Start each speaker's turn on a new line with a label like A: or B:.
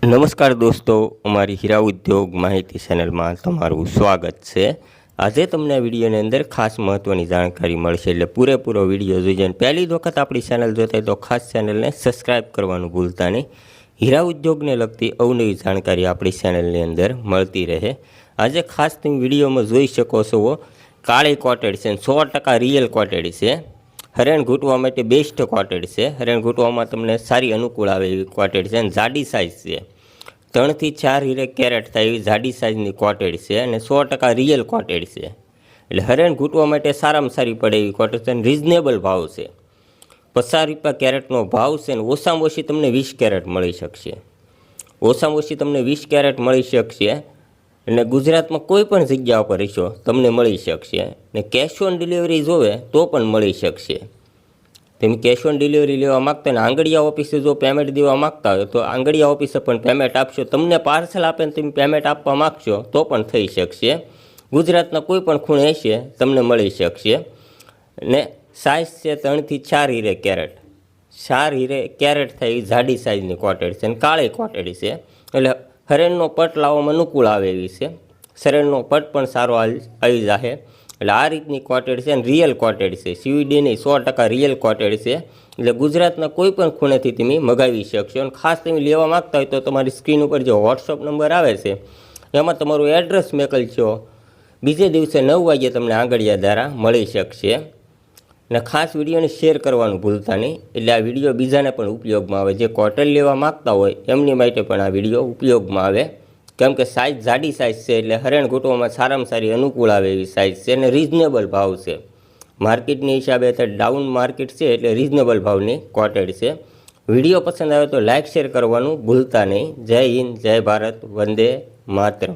A: નમસ્કાર દોસ્તો, અમારી હીરા ઉદ્યોગ માહિતી ચેનલમાં તમારું સ્વાગત છે। આજે તમને આ વિડીયોની અંદર ખાસ મહત્ત્વની જાણકારી મળશે, એટલે પૂરેપૂરો વિડીયો જોઈજો। પહેલી વખત આપણી ચેનલ જોતા હોય તો ખાસ ચેનલને સબસ્ક્રાઈબ કરવાનું ભૂલતા નહીં। હીરા ઉદ્યોગને લગતી અવનવી જાણકારી આપણી ચેનલની અંદર મળતી રહે। આજે ખાસ તમે વિડીયોમાં જોઈ શકો છો, કાળી કોટેડ છે, 100% રિયલ કોટેડ છે। હરેણ ઘૂંટવા માટે બેસ્ટ કોટેડ છે। હરેણ ઘૂંટવામાં તમને સારી અનુકૂળ આવે એવી કોટેડ છે અને જાડી સાઇઝ છે। 3 થી 4 કેરેટ થાય એવી જાડી સાઇઝની કોટેડ છે અને 100% રિયલ કોટેડ છે। એટલે હરેણ ઘૂંટવા માટે સારામાં સારી પડે એવી કોટેડ છે અને રિઝનેબલ ભાવ છે। 50 રૂપિયા કેરેટનો ભાવ છે અને ઓછામાં ઓછી તમને 20 કેરેટ મળી શકશે। ઓછામાં ઓછી તમને 20 કેરેટ મળી શકશે અને ગુજરાતમાં કોઈ પણ જગ્યા પર રહેશો તમને મળી શકશે। ને કેશ ઓન ડિલિવરી જોવે તો પણ મળી શકશે। તમે કેશ ઓન ડિલિવરી લેવા માગતા ને આંગળીયા ઓફિસે જો પેમેન્ટ દેવા માગતા હોય તો આંગળીયા ઓફિસે પણ પેમેન્ટ આપશો। તમને પાર્સલ આપે ને તમે પેમેન્ટ આપવા માગશો તો પણ થઈ શકશે। ગુજરાતના કોઈ પણ ખૂણે હશે તમને મળી શકશે। ને સાઇઝ છે 3 થી 4 કેરેટ। 4 કેરેટ થાય એવી જાડી સાઇઝની કોટેડ છે અને કાળી કોટેડ છે। એટલે હરેણનો પટ લાવવામાં અનુકૂળ આવે એવી છે। શરેણનો પટ પણ સારો આવી જશે। એટલે આ રીતની કોટેડ છે અને રિયલ કોટેડ છે, સીવીડી નહીં, 100% રિયલ કોટેડ છે। એટલે ગુજરાતના કોઈ પણ ખૂણેથી તમે મગાવી શકશો। અને ખાસ તમે લેવા માગતા હોય તો તમારી સ્ક્રીન ઉપર જે વોટ્સઅપ નંબર આવે છે એમાં તમારું એડ્રેસ મોકલશો, બીજે દિવસે 9 વાગ્યે તમને આંગળીયા દ્વારા મળી શકશે। અને ખાસ વિડીયોને શેર કરવાનું ભૂલતા નહીં, એટલે આ વિડીયો બીજાને પણ ઉપયોગમાં આવે। જે કોટેડ લેવા માગતા હોય એમની માટે પણ આ વિડીયો ઉપયોગમાં આવે, કેમ કે સાઇઝ જાડી સાઇઝ છે એટલે હરેણ ઘૂંટવામાં સારામાં સારી અનુકૂળ આવે એવી સાઇઝ છે અને રિઝનેબલ ભાવ છે। માર્કેટની હિસાબે અત્યારે ડાઉન માર્કેટ છે એટલે રિઝનેબલ ભાવની કોટેડ છે। વિડીયો પસંદ આવે તો લાઇક શેર કરવાનું ભૂલતા નહીં। જય હિન્દ, જય ભારત, વંદે માતરમ।